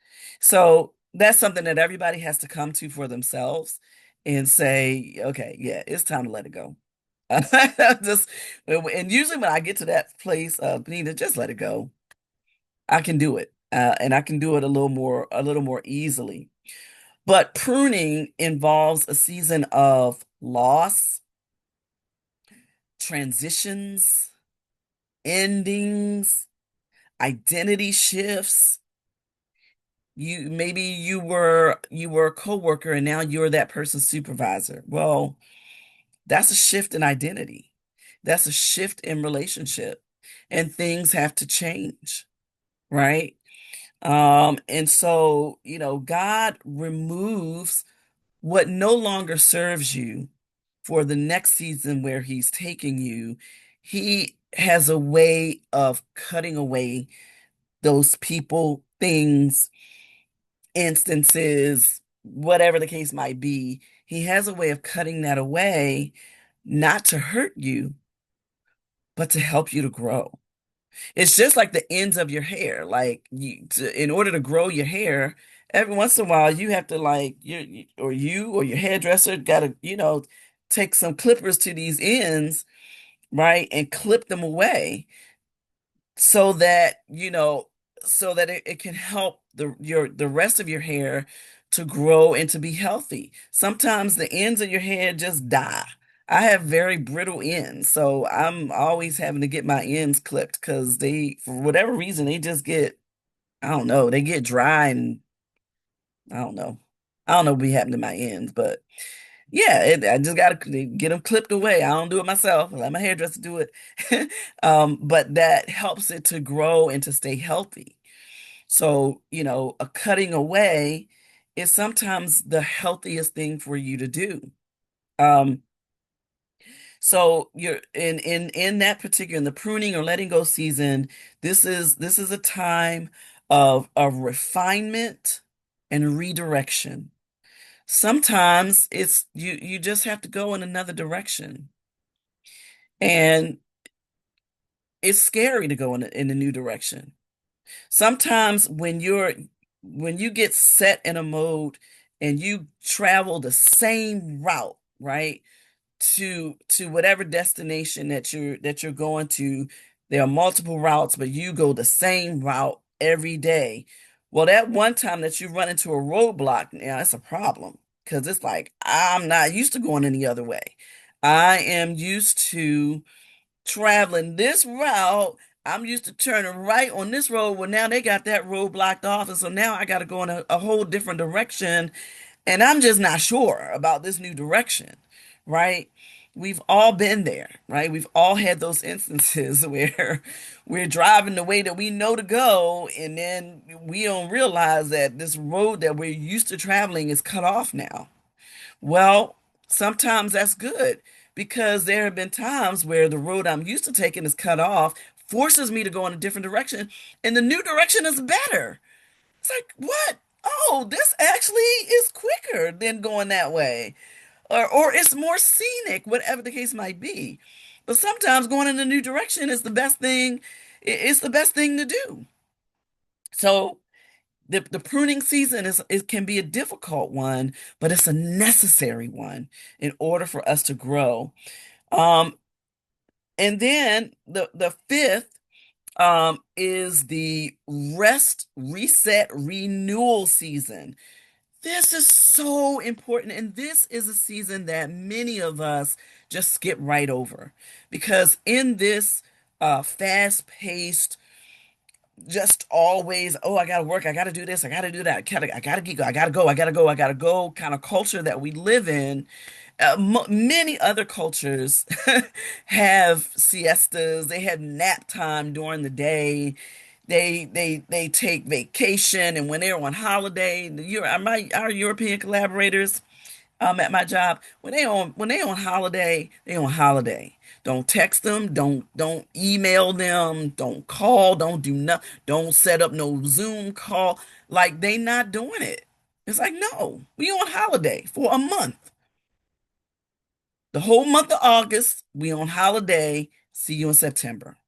So that's something that everybody has to come to for themselves and say, okay, yeah, it's time to let it go. Just, and usually when I get to that place, Benita, just let it go. I can do it. And I can do it a little more easily. But pruning involves a season of loss, transitions, endings, identity shifts. You maybe you were a coworker and now you're that person's supervisor. Well, that's a shift in identity. That's a shift in relationship. And things have to change, right? And so, God removes what no longer serves you for the next season where he's taking you. He has a way of cutting away those people, things, instances, whatever the case might be. He has a way of cutting that away, not to hurt you, but to help you to grow. It's just like the ends of your hair. Like in order to grow your hair, every once in a while you have to like you or your hairdresser got to, take some clippers to these ends, right, and clip them away so that, so that it can help the rest of your hair to grow and to be healthy. Sometimes the ends of your hair just die. I have very brittle ends, so I'm always having to get my ends clipped because for whatever reason, they just get, I don't know, they get dry and I don't know. I don't know what be happening to my ends, but yeah, I just gotta get them clipped away. I don't do it myself. I let my hairdresser do it. But that helps it to grow and to stay healthy. So, a cutting away is sometimes the healthiest thing for you to do. Um, so you're in that particular, in the pruning or letting go season, this is a time of refinement and redirection. Sometimes it's you just have to go in another direction. And it's scary to go in a new direction. Sometimes when when you get set in a mode and you travel the same route, right? To whatever destination that you're going to, there are multiple routes, but you go the same route every day. Well, that one time that you run into a roadblock, now it's a problem because it's like I'm not used to going any other way. I am used to traveling this route. I'm used to turning right on this road. Well, now they got that road blocked off, and so now I got to go in a whole different direction, and I'm just not sure about this new direction, right? We've all been there, right? We've all had those instances where we're driving the way that we know to go, and then we don't realize that this road that we're used to traveling is cut off now. Well, sometimes that's good because there have been times where the road I'm used to taking is cut off, forces me to go in a different direction, and the new direction is better. It's like, what? Oh, this actually is quicker than going that way. Or it's more scenic, whatever the case might be. But sometimes going in a new direction is the best thing. It's the best thing to do. So the pruning season is it can be a difficult one, but it's a necessary one in order for us to grow. Um, and then the fifth is the rest, reset, renewal season. This is so important, and this is a season that many of us just skip right over because in this fast-paced, just always, oh, I gotta work, I gotta do this, I gotta do that, I gotta get, I gotta go, I gotta go, I gotta go kind of culture that we live in. Many other cultures have siestas, they have nap time during the day. They take vacation, and when they're on holiday, our European collaborators at my job, when they on holiday, they on holiday. Don't text them, don't email them, don't call, don't do nothing, don't set up no Zoom call. Like they not doing it. It's like, no, we on holiday for a month. The whole month of August, we on holiday. See you in September.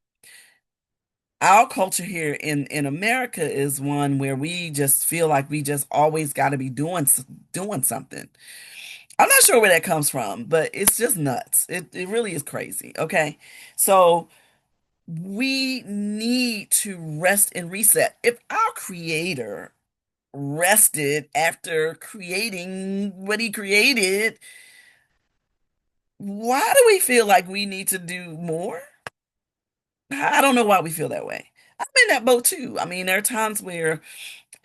Our culture here in America is one where we just feel like we just always got to be doing something. I'm not sure where that comes from, but it's just nuts. It really is crazy. Okay. So we need to rest and reset. If our creator rested after creating what he created, why do we feel like we need to do more? I don't know why we feel that way. I'm in that boat too. I mean, there are times where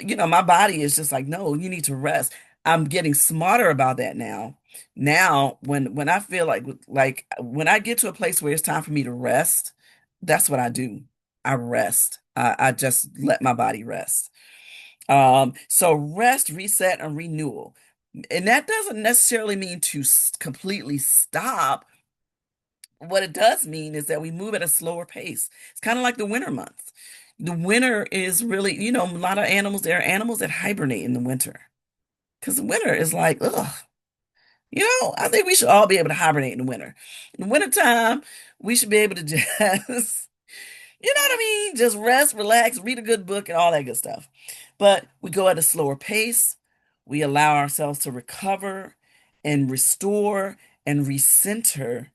my body is just like, no, you need to rest. I'm getting smarter about that now. Now, when I feel like when I get to a place where it's time for me to rest, that's what I do. I rest. I just let my body rest. So rest, reset, and renewal. And that doesn't necessarily mean to completely stop. What it does mean is that we move at a slower pace. It's kind of like the winter months. The winter is really, a lot of animals, there are animals that hibernate in the winter because the winter is like, ugh. I think we should all be able to hibernate in the winter. In the wintertime, we should be able to just, you know what I mean? Just rest, relax, read a good book, and all that good stuff. But we go at a slower pace. We allow ourselves to recover and restore and recenter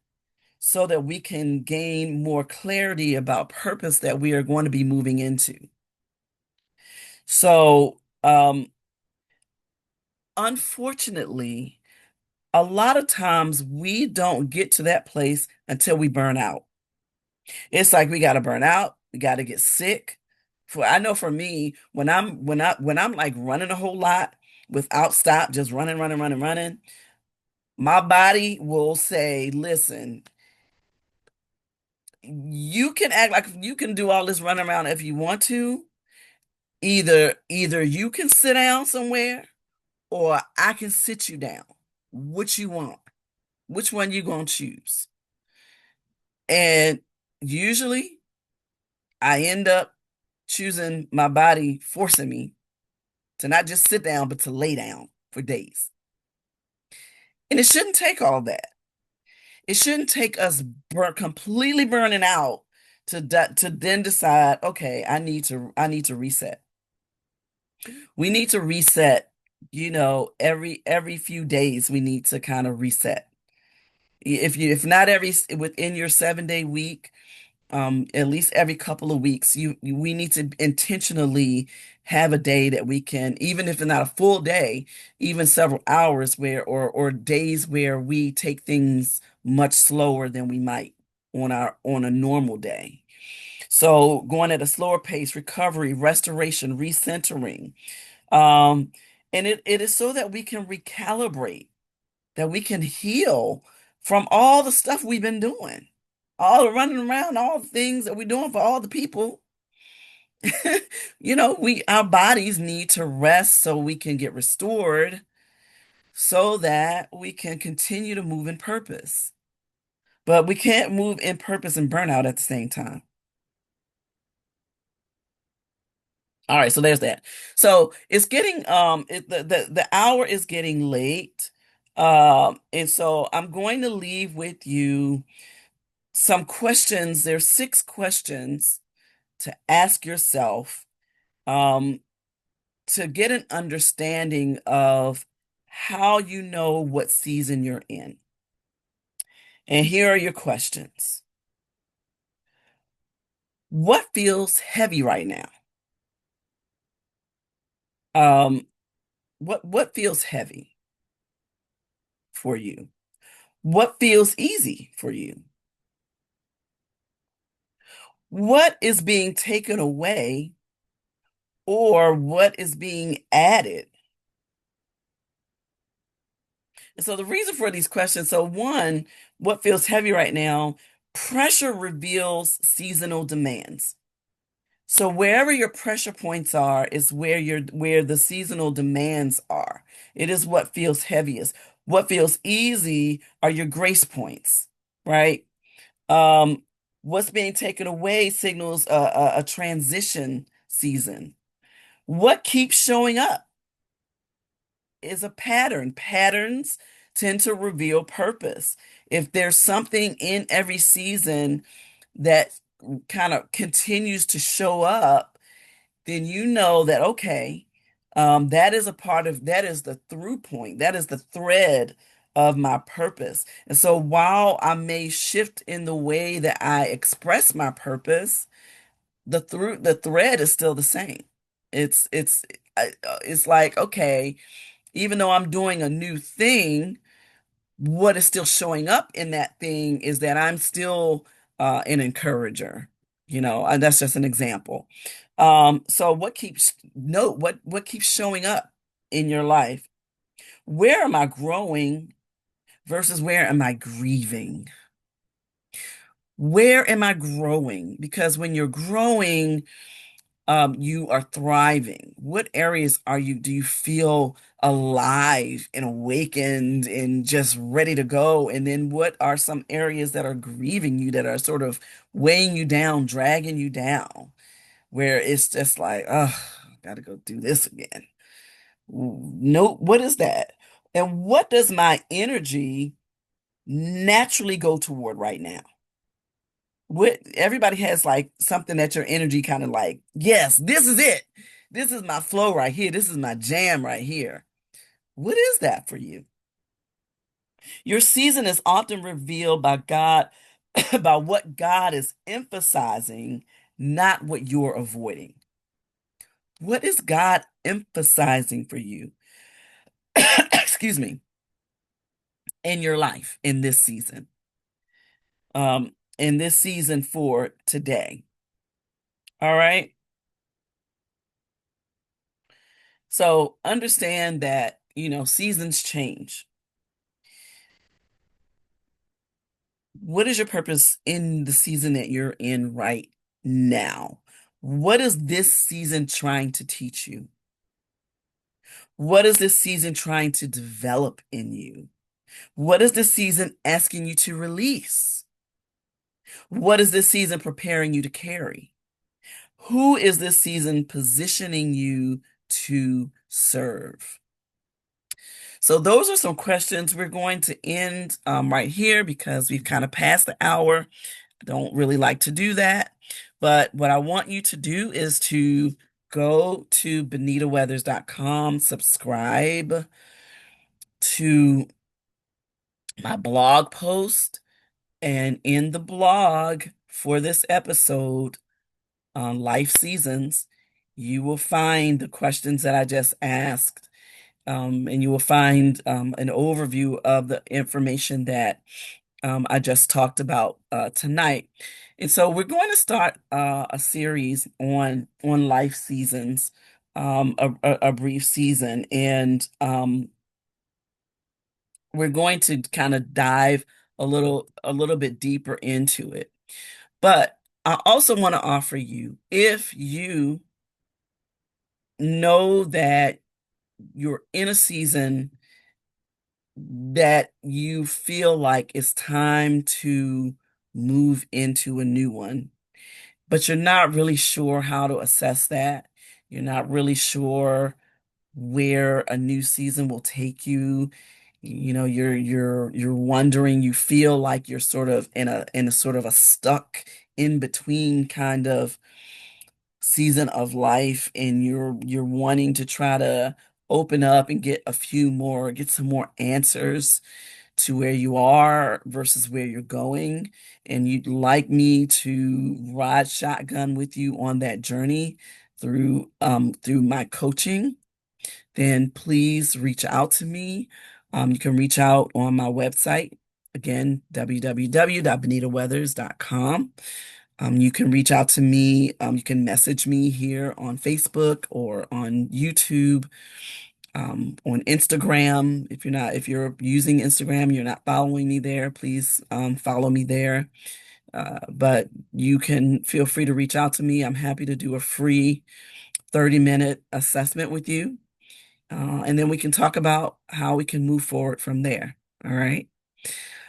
so that we can gain more clarity about purpose that we are going to be moving into. So, unfortunately, a lot of times we don't get to that place until we burn out. It's like we got to burn out, we got to get sick. I know for me, when I'm like running a whole lot without stop, just running, running, running, running, my body will say, "Listen, you can act like you can do all this running around if you want to. Either you can sit down somewhere or I can sit you down. What you want? Which one you gonna choose?" And usually I end up choosing my body forcing me to not just sit down, but to lay down for days. And it shouldn't take all that. It shouldn't take us completely burning out to then decide, okay, I need to reset. We need to reset, every few days we need to kind of reset. If not within your 7-day week, at least every couple of weeks, we need to intentionally have a day that we can, even if it's not a full day, even several hours or days where we take things much slower than we might on a normal day. So going at a slower pace, recovery, restoration, recentering. Um, and it is so that we can recalibrate, that we can heal from all the stuff we've been doing, all the running around, all the things that we're doing for all the people. Our bodies need to rest so we can get restored, so that we can continue to move in purpose. But we can't move in purpose and burnout at the same time. All right, so there's that. So it's getting the hour is getting late. And so I'm going to leave with you some questions. There's 6 questions to ask yourself, um, to get an understanding of how you know what season you're in. And here are your questions. What feels heavy right now? Um, what feels heavy for you? What feels easy for you? What is being taken away or what is being added? And so the reason for these questions, so one, what feels heavy right now? Pressure reveals seasonal demands. So wherever your pressure points are is where the seasonal demands are. It is what feels heaviest. What feels easy are your grace points, right? Um, what's being taken away signals a transition season. What keeps showing up is a pattern. Patterns tend to reveal purpose. If there's something in every season that kind of continues to show up, then you know that, okay, that is that is the through point, that is the thread of my purpose. And so while I may shift in the way that I express my purpose, the thread is still the same. It's like, okay, even though I'm doing a new thing, what is still showing up in that thing is that I'm still an encourager. And that's just an example. So what keeps showing up in your life? Where am I growing versus where am I grieving? Where am I growing? Because when you're growing, you are thriving. What areas do you feel alive and awakened and just ready to go? And then what are some areas that are grieving you, that are sort of weighing you down, dragging you down, where it's just like, oh, gotta go do this again. No, what is that? And what does my energy naturally go toward right now? What everybody has, like, something that your energy kind of like, yes, this is it. This is my flow right here. This is my jam right here. What is that for you? Your season is often revealed by God, by what God is emphasizing, not what you're avoiding. What is God emphasizing for you? Excuse me, in your life in this season for today. All right. So understand that, seasons change. What is your purpose in the season that you're in right now? What is this season trying to teach you? What is this season trying to develop in you? What is this season asking you to release? What is this season preparing you to carry? Who is this season positioning you to serve? So those are some questions. We're going to end right here because we've kind of passed the hour. I don't really like to do that. But what I want you to do is to go to benitaweathers.com, subscribe to my blog post, and in the blog for this episode on life seasons, you will find the questions that I just asked, and you will find an overview of the information that I just talked about tonight. And so we're going to start a series on life seasons, a brief season, and we're going to kind of dive a little bit deeper into it. But I also want to offer you, if you know that you're in a season that you feel like it's time to move into a new one, but you're not really sure how to assess that. You're not really sure where a new season will take you. You know, you're wondering, you feel like you're sort of in a sort of a stuck in between kind of season of life, and you're wanting to try to open up and get some more answers to where you are versus where you're going, and you'd like me to ride shotgun with you on that journey through my coaching, then please reach out to me. You can reach out on my website, again, www.benitaweathers.com. You can reach out to me. You can message me here on Facebook or on YouTube, on Instagram. If you're using Instagram, you're not following me there, please follow me there. But you can feel free to reach out to me. I'm happy to do a free 30-minute assessment with you. And then we can talk about how we can move forward from there. All right.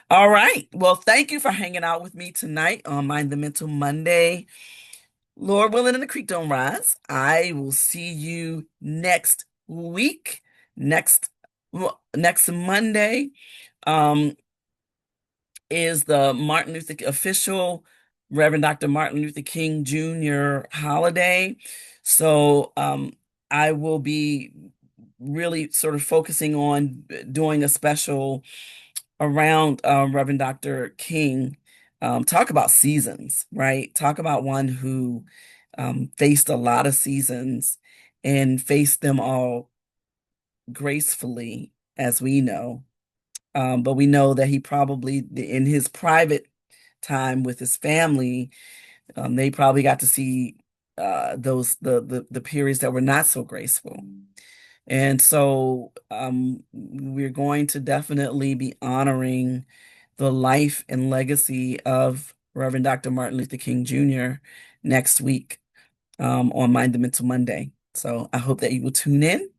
All right. Well, thank you for hanging out with me tonight on Mind the Mental Monday. Lord willing and the creek don't rise. I will see you next week, next next Monday. Um, is the official Reverend Dr. Martin Luther King Jr. holiday. So I will be really sort of focusing on doing a special around Reverend Dr. King. Talk about seasons, right? Talk about one who faced a lot of seasons and faced them all gracefully, as we know. But we know that he probably, in his private time with his family, they probably got to see those the periods that were not so graceful. And so we're going to definitely be honoring the life and legacy of Reverend Dr. Martin Luther King Jr. next week on Mind the Mental Monday. So I hope that you will tune in,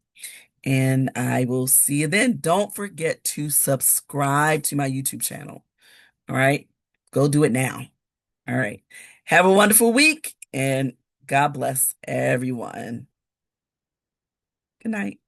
and I will see you then. Don't forget to subscribe to my YouTube channel. All right. Go do it now. All right. Have a wonderful week, and God bless everyone. Good night.